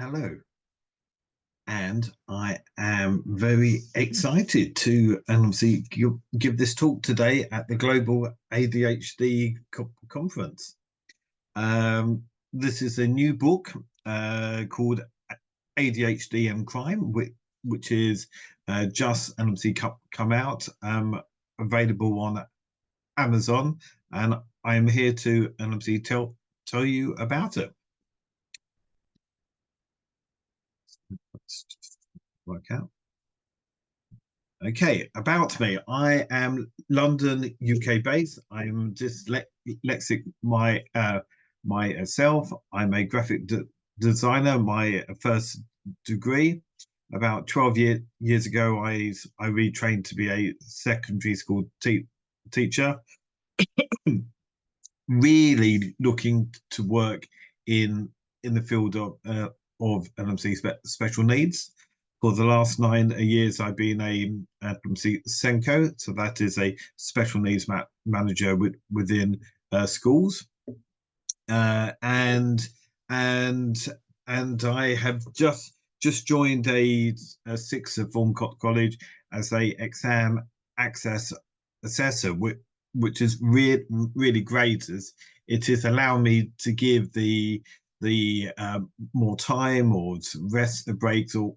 Hello, and I am very excited to obviously give this talk today at the Global ADHD Conference. This is a new book called ADHD and Crime, which is just obviously come out, available on Amazon, and I'm here to obviously tell you about it. Let's just work out. Okay, about me. I am London, UK based. I'm dyslexic myself. I'm a graphic designer. My first degree. About 12 years ago, I retrained to be a secondary school teacher. Really looking to work in the field of LMC special needs. For the last 9 years, I've been a LMC Senko, so that is a special needs manager within schools, and I have just joined a sixth form college as a exam access assessor, which is really great, as it is allowing me to give the more time or rest breaks or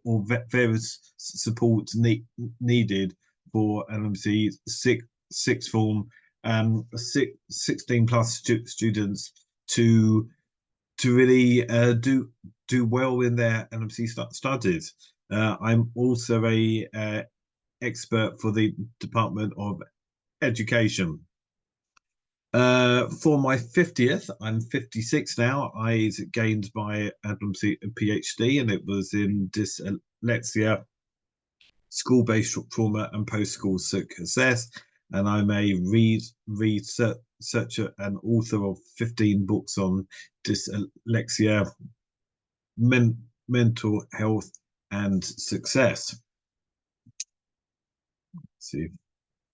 various support needed for obviously sixth form 16 plus students to really do well in their obviously studies. I'm also a expert for the Department of Education. For my 50th, I'm 56 now. I gained my PhD, and it was in dyslexia, school-based trauma, and post-school success. And I'm a researcher and author of 15 books on dyslexia, mental health, and success. Let's see if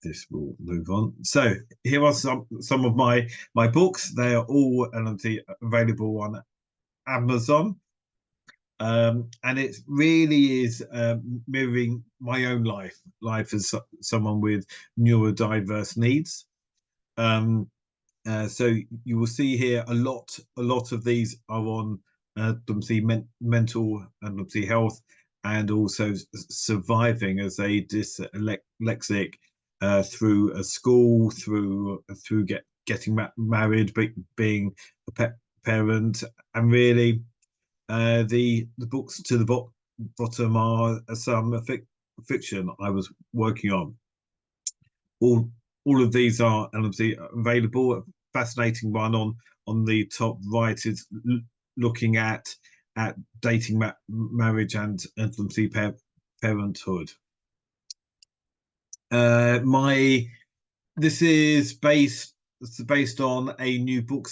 this will move on. So here are some of my books. They are all available on Amazon, and it really is mirroring my own life as someone with neurodiverse needs. So you will see here a lot of these are on mental and obviously health, and also surviving as a dyslexic through a school, through getting married, being a parent, and really the books to the bottom are some fiction I was working on. All of these are obviously available. A fascinating one on the top right is looking at dating, marriage, and obviously parenthood. This is based on a new book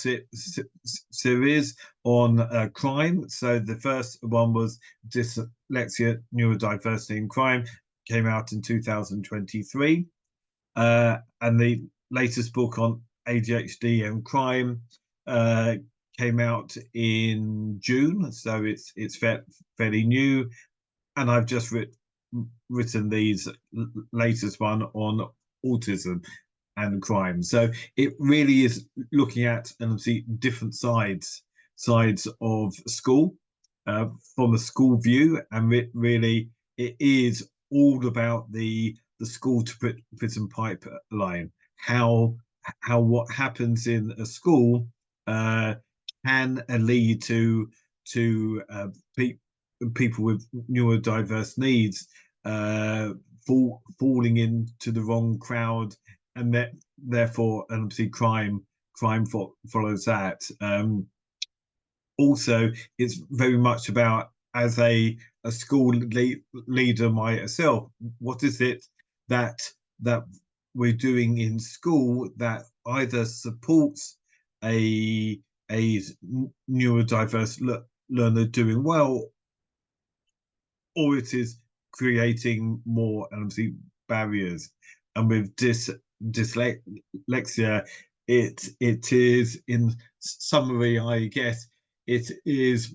series on crime. So the first one was Dyslexia, Neurodiversity, and Crime, came out in 2023, and the latest book on ADHD and crime came out in June. So it's fairly new, and I've just written these latest one on autism and crime. So it really is looking at and obviously different sides of school from a school view, and really it is all about the school to prison pipeline. How what happens in a school can lead to people with neurodiverse needs falling into the wrong crowd, and that therefore obviously crime follows that. Also, it's very much about, as a school leader myself, what is it that we're doing in school that either supports a neurodiverse learner doing well, or it is creating more obviously barriers. And with dyslexia, it is, in summary, I guess, it is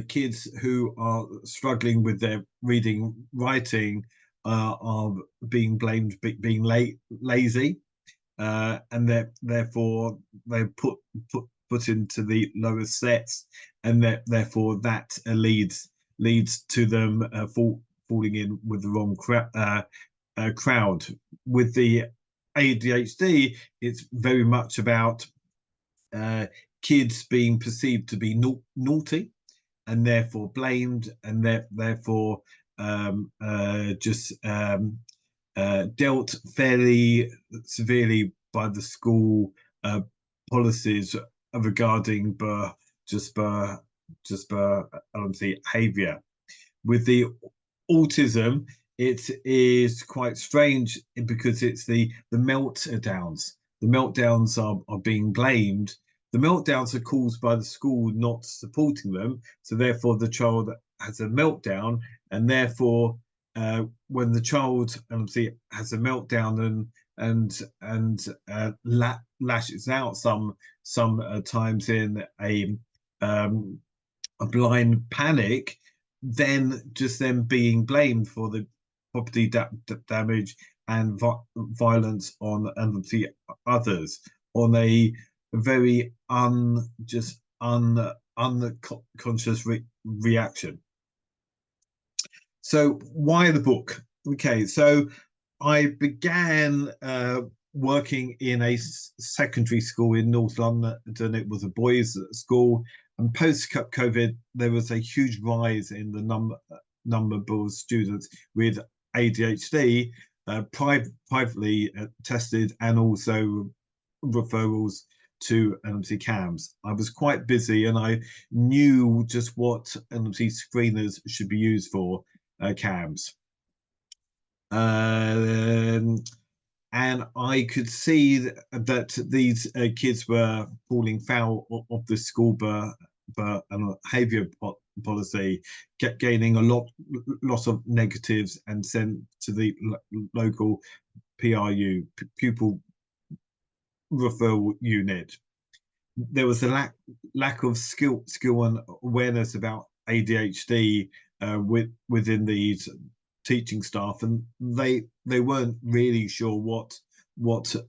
kids who are struggling with their reading, writing, are being blamed being lazy, and therefore they're put into the lower sets, and therefore that leads to them falling in with the wrong crowd. With the ADHD, it's very much about uh, kids being perceived to be naughty and therefore blamed, and therefore just dealt fairly severely by the school policies regarding just behavior. With the autism, it is quite strange because it's the meltdowns. The meltdowns are being blamed. The meltdowns are caused by the school not supporting them, so therefore the child has a meltdown, and therefore when the child obviously has a meltdown and lashes out some times in a blind panic, then just them being blamed for the property damage and violence on the others on a very just unconscious reaction. So why the book? Okay, so I began working in a secondary school in North London. It was a boys' school, and post COVID, there was a huge rise in the number of students with ADHD, privately tested, and also referrals to NMC CAMS. I was quite busy, and I knew just what NMC screeners should be used for CAMS. And I could see that these kids were falling foul of the school behavior policy, gaining a lot of negatives, and sent to the local PRU, pupil referral unit. There was a lack of skill and awareness about ADHD within these teaching staff, and they weren't really sure what to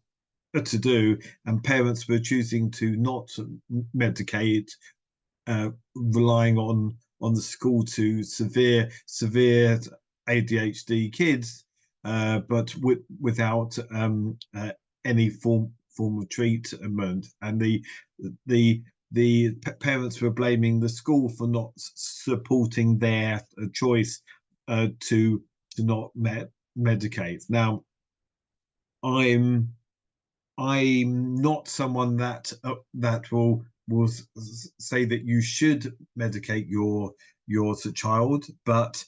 do, and parents were choosing to not medicate, relying on the school to severe ADHD kids, but without any form of treatment, and the parents were blaming the school for not supporting their choice to not medicate. Now, I'm not someone that will say that you should medicate your child, but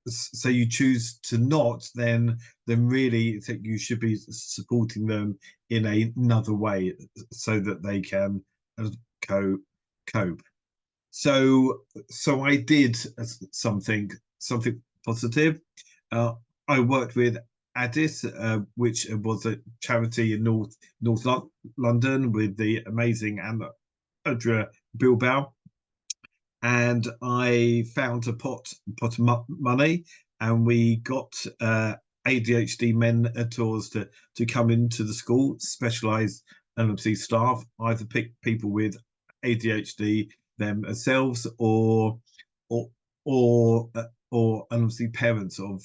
so you choose to not, then really think you should be supporting them in another way so that they can cope. So I did something positive. I worked with Addis, which was a charity in North London, with the amazing Andrea Bilbao, and I found a pot of money, and we got ADHD mentors to come into the school, specialised NMC staff, either pick people with ADHD themselves, or obviously parents of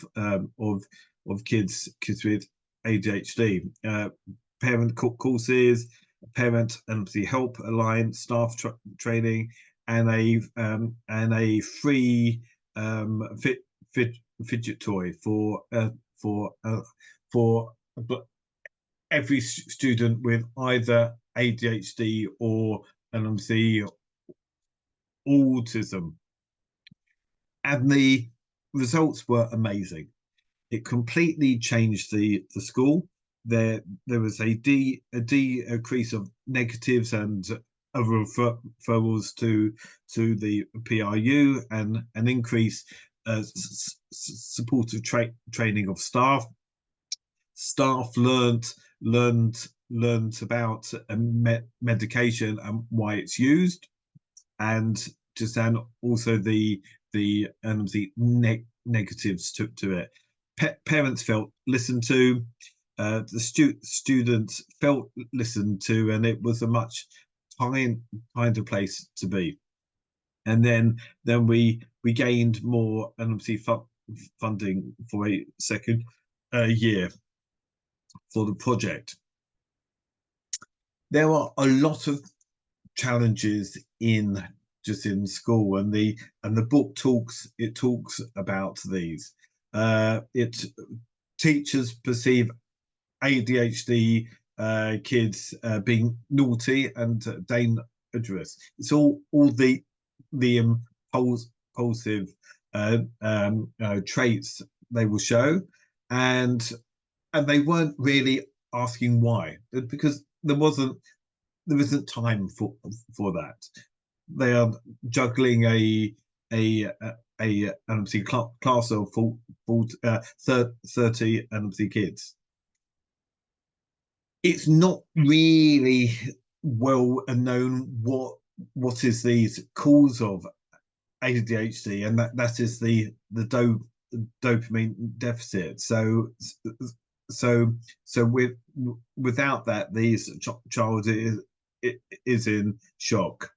kids with ADHD. Parent courses, parent and help alliance, staff training, and a free fidget toy for every student with either ADHD or autism, and the results were amazing. It completely changed the school. There was a decrease of negatives and referrals to the PRU, and an increase supportive training of staff. Staff learned about medication and why it's used, and understand also the negatives to it. Parents felt listened to, the students felt listened to, and it was a much kinder place to be. And then we gained more, and obviously funding for a second year for the project. There are a lot of challenges in just in school, and the book talks about these. It teachers perceive ADHD kids being naughty and dangerous. It's all the impulsive traits they will show, and they weren't really asking why, because there isn't time for that. They are juggling a obviously class of 30 kids. It's not really well known what is the cause of ADHD, and that is the dopamine deficit. So without that, the child is in shock.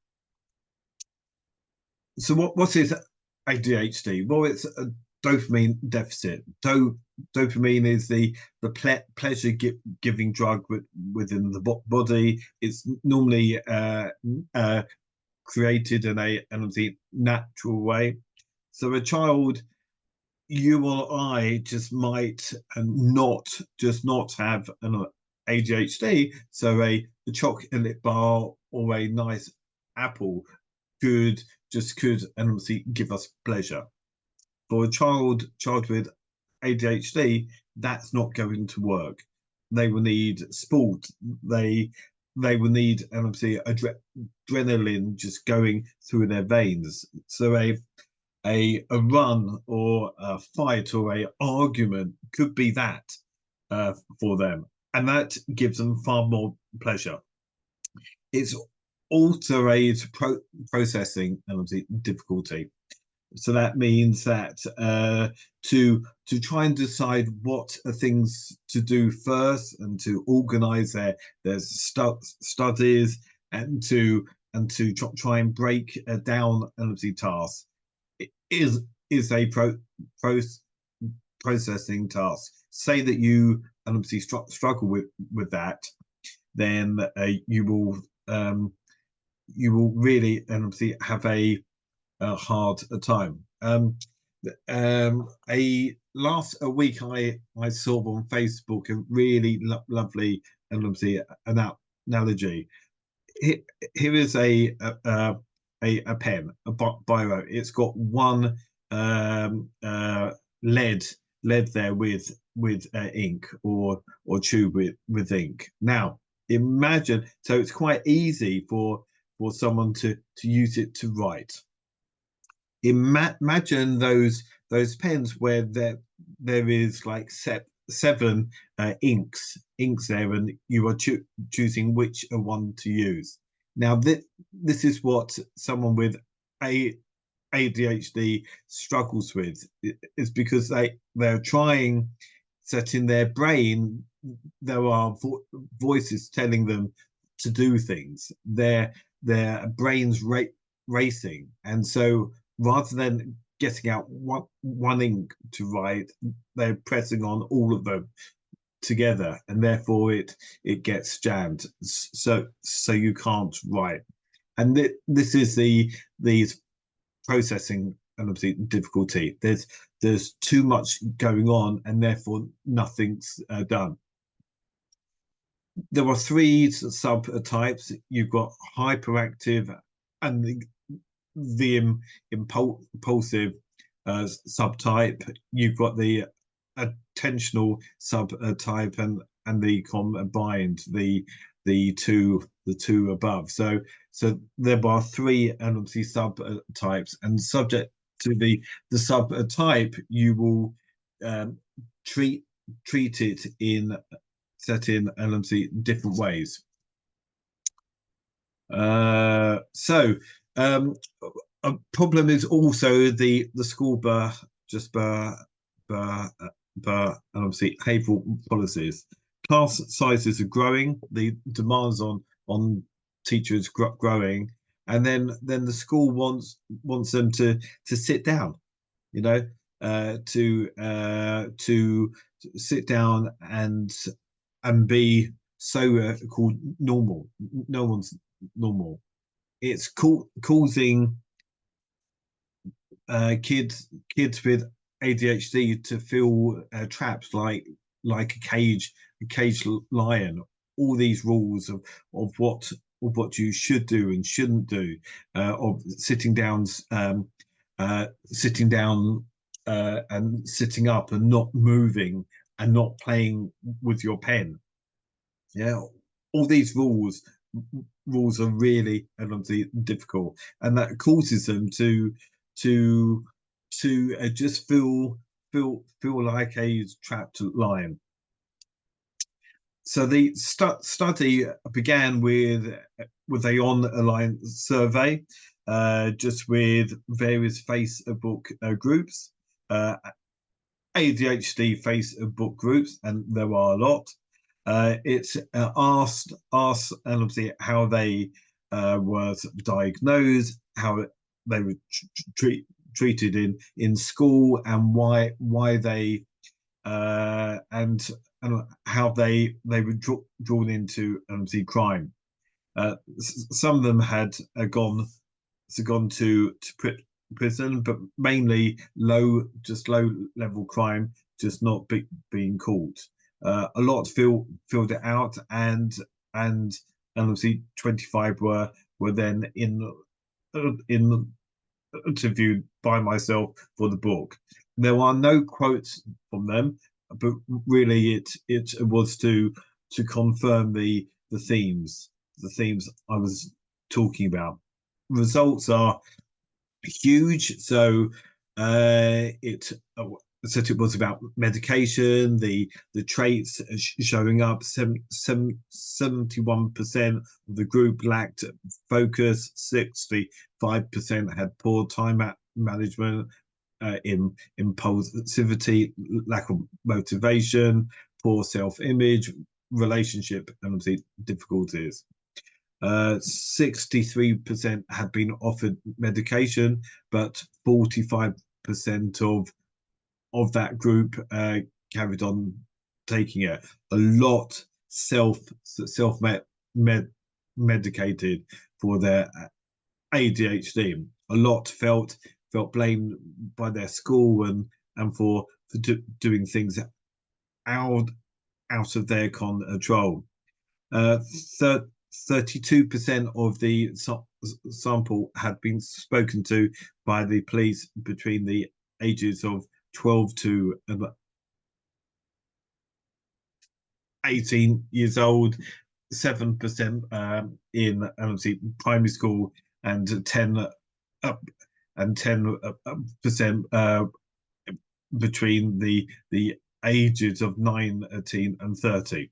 So what is ADHD? Well, it's a dopamine deficit. Dopamine is the pleasure giving drug within the body. It's normally created in a natural way. So a child, you or I, just might not have an ADHD. So a chocolate bar or a nice apple could give us pleasure. For a child with ADHD, that's not going to work. They will need sport. They will need adrenaline just going through their veins. So a run or a fight or a argument could be that for them, and that gives them far more pleasure. It's altered processing difficulty. So that means that to try and decide what are things to do first, and to organize their studies, and to try and break down tasks is a processing task. Say that you struggle with that, then you will really have a hard time. A week I saw on Facebook a really lovely analogy. Here is a pen, a biro. It's got one lead there with ink, or tube with ink. Now imagine, so it's quite easy for someone to use it to write. Imagine those pens where there is like seven inks there, and you are choosing which one to use. Now this is what someone with ADHD struggles with, is because they're trying, that in their brain there are voices telling them to do things. Their brains racing, and so rather than getting out one ink to write, they're pressing on all of them together, and therefore it gets jammed. So you can't write, and this is these processing and obviously difficulty. There's too much going on, and therefore nothing's done. There are three subtypes. You've got hyperactive and the impulsive subtype. You've got the attentional subtype, and the combined, the two above. So there are three obviously subtypes, and subject to the subtype, you will treat it in different ways. So A problem is also the school just and obviously behavioural policies. Class sizes are growing. The demands on teachers growing, and then the school wants them to sit down. You know, to sit down and be so called normal. No one's normal. It's causing kids with ADHD to feel trapped like a caged lion. All these rules of what you should do and shouldn't do, of sitting down and sitting up and not moving and not playing with your pen. Yeah, all these rules are really obviously difficult, and that causes them to just feel like a trapped lion. So the study began with a online survey, just with various Facebook groups, ADHD Facebook groups, and there are a lot. It's asked and obviously how they were diagnosed, how they were treated in school, and why they and how they were drawn into obviously crime. Some of them had gone to prison, but mainly low level crime, just not being caught. A lot filled it out, and obviously 25 were then in interviewed by myself for the book. There are no quotes from them, but really it was to confirm the themes I was talking about. Results are huge. So it said it was about medication, the traits showing up. 71% of the group lacked focus. 65% had poor time management, impulsivity, lack of motivation, poor self-image, relationship, and obviously difficulties. 63% had been offered medication, but 45% of that group carried on taking it. A lot self medicated for their ADHD. A lot felt blamed by their school and for doing things out of their control. 32% of the sample had been spoken to by the police between the ages of 12 to 18 years old, 7% in obviously primary school, and 10% between the ages of 19 and 30.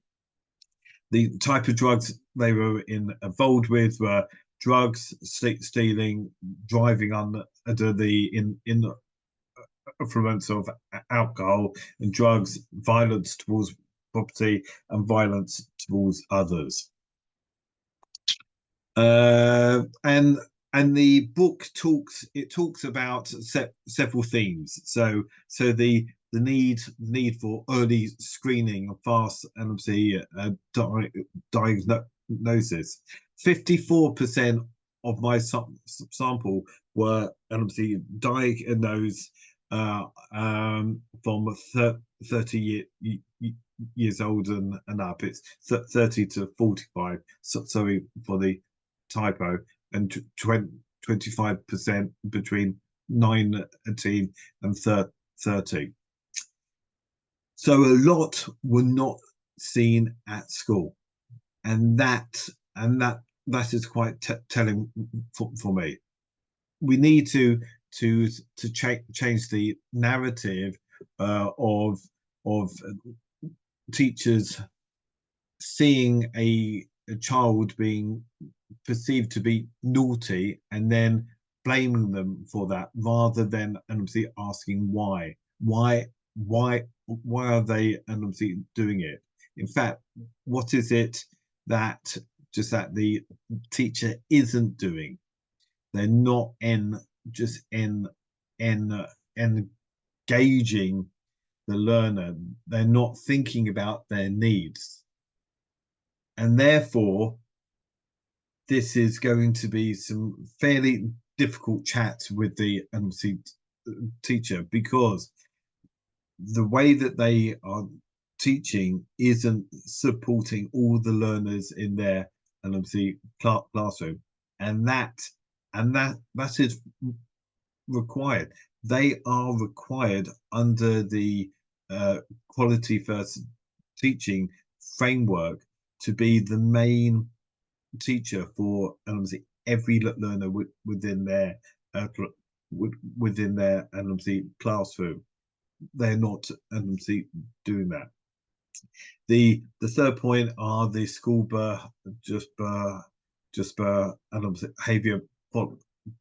The type of drugs they were involved with were drugs, stealing, driving under the influence of alcohol and drugs, violence towards property, and violence towards others. And the book talks about several themes. So the need for early screening, fast and obviously diagnosis. 54% of my sample were obviously diagnosed from 30 years old and up. It's 30 to 45. Sorry for the typo. And 25% between 19 and 30. So a lot were not seen at school, and that is quite telling for me. We need to change the narrative of teachers seeing a child being perceived to be naughty and then blaming them for that, rather than obviously asking why are they obviously doing it. In fact, what is it that that the teacher isn't doing? They're not just in engaging the learner. They're not thinking about their needs, and therefore this is going to be some fairly difficult chat with the teacher, because the way that they are teaching isn't supporting all the learners in their classroom, and that is required. They are required under the quality first teaching framework to be the main teacher for every learner within their classroom. They're not doing that. The third point are the school behavior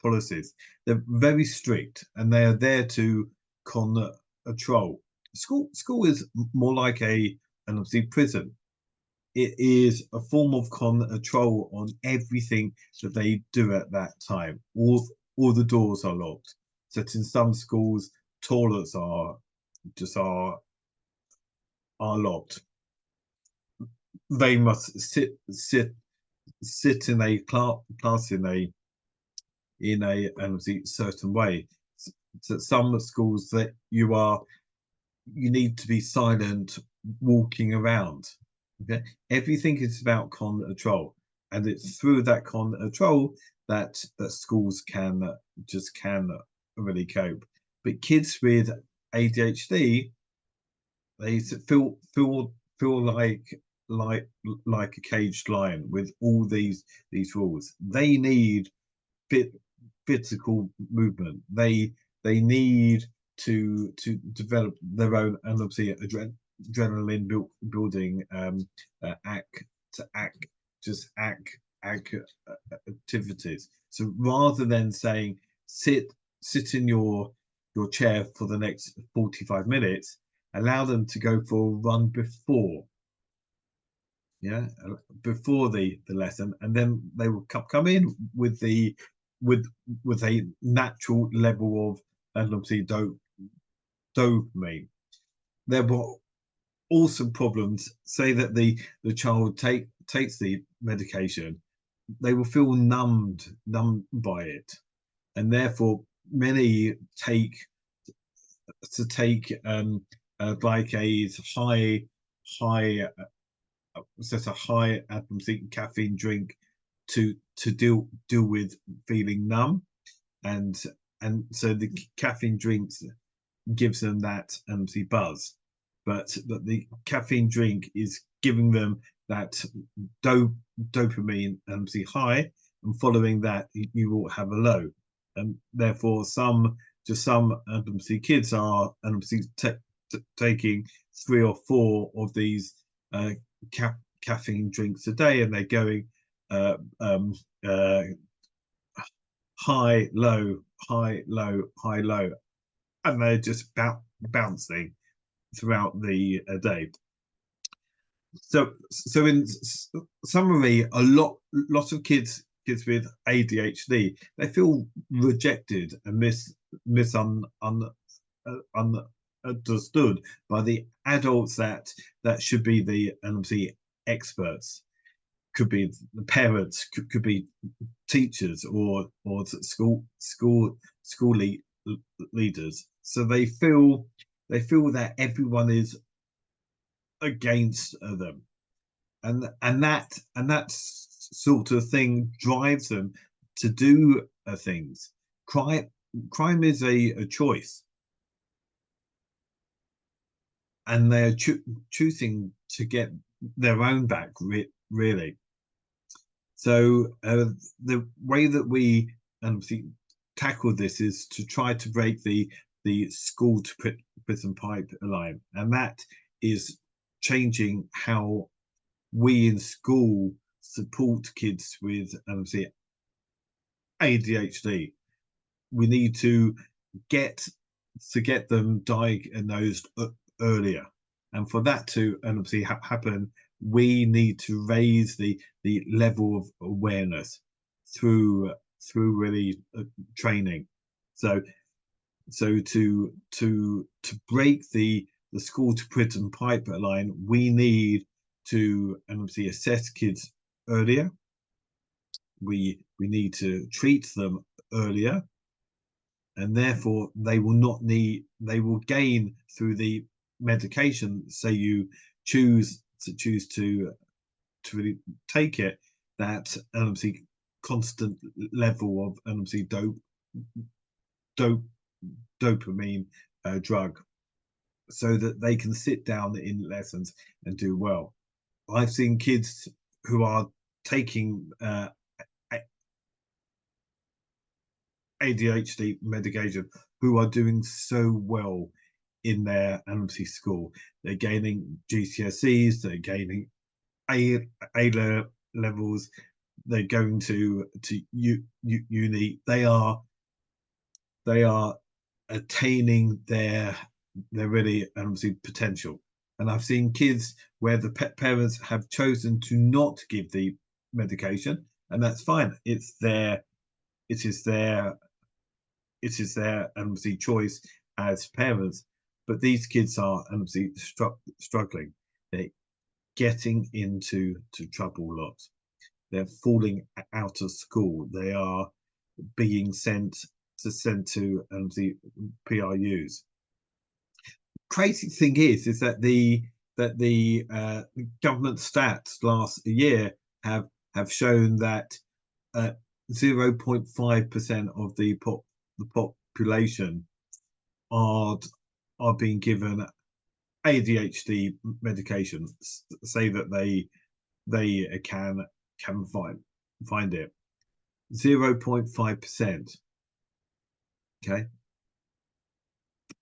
policies. They're very strict, and they are there to control. School is more like a prison. It is a form of control on everything that they do at that time. All the doors are locked. So in some schools, toilets are locked. They must sit in a class in a certain way. So some schools that you need to be silent walking around. Okay, everything is about control, and it's through that control that schools can really cope. But kids with ADHD, they feel like a caged lion with all these rules. They need physical movement. They need to develop their own, and obviously adrenaline building activities. So rather than saying sit in your chair for the next 45 minutes, allow them to go for a run before the lesson, and then they will come in with a natural level of, and obviously dopamine. There were also problems. Say that the child takes the medication, they will feel numbed by it, and therefore many take like a high caffeine drink to deal with feeling numb, and so the caffeine drinks gives them that buzz, but the caffeine drink is giving them that dopamine high, and following that you will have a low, and therefore some kids are taking 3 or 4 of these caffeine drinks a day, and they're going uh, um, uh, high, low, high, low, high, low, and they're just bouncing throughout the day. So in summary, a lot of kids with ADHD, they feel rejected and misunderstood by the adults that should be the experts. Could be the parents, could be teachers, or school leaders. So they feel that everyone is against them, and that sort of thing drives them to do things. Crime is a choice, and they're choosing to get their own back, really. So the way that we tackle this is to try to break the school to prison pipeline, and that is changing how we in school support kids with ADHD. we need to get them diagnosed earlier, and for that to obviously happen, we need to raise the level of awareness through really training. So to break the school to prison pipeline, we need to obviously assess kids earlier. We need to treat them earlier, and therefore they will gain through the medication. Say you choose to really take it, that obviously constant level of obviously dope dopamine drug, so that they can sit down in lessons and do well. I've seen kids who are taking ADHD medication who are doing so well in their school. They're gaining GCSEs, they're gaining A levels, they're going to uni. They are attaining their really potential. And I've seen kids where the parents have chosen to not give the medication, and that's fine. It is their choice as parents. But these kids are struggling. They're getting into trouble a lot. They're falling out of school. They are being sent to the PRUs. Crazy thing is that the government stats last year have shown that 0.5% of the population are being given ADHD medication. Say that they can find it. 0.5%. Okay.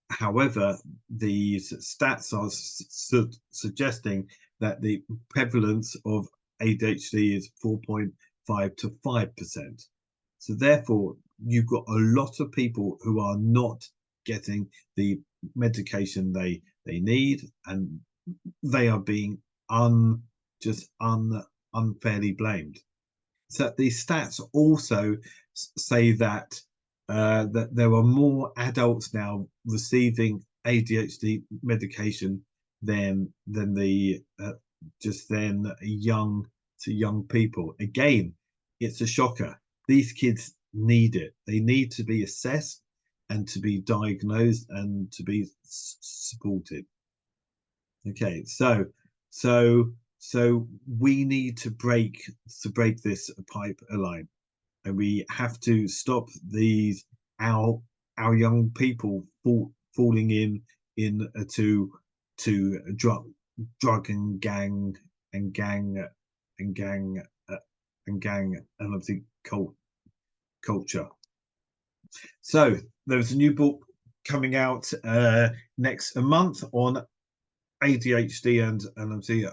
However, these stats are suggesting that the prevalence of ADHD is 4.5 to 5%. So therefore, you've got a lot of people who are not getting the medication they need, and they are being unfairly blamed. So the stats also say that that there are more adults now receiving ADHD medication than the young people. Again, it's a shocker. These kids need it. They need to be assessed and to be diagnosed and to be supported. Okay, so we need to break this pipeline, and we have to stop these our young people falling into drug and gang and obviously culture. So there's a new book coming out next month on ADHD and obviously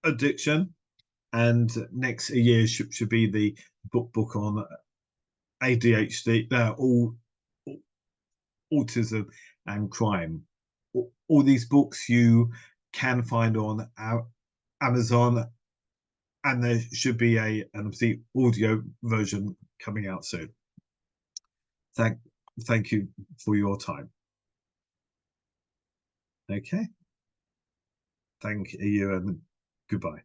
addiction, and next year should be the book on ADHD, autism and crime. All these books you can find on Amazon, and there should be an obviously audio version coming out soon. Thank you for your time. Okay. Thank you and goodbye.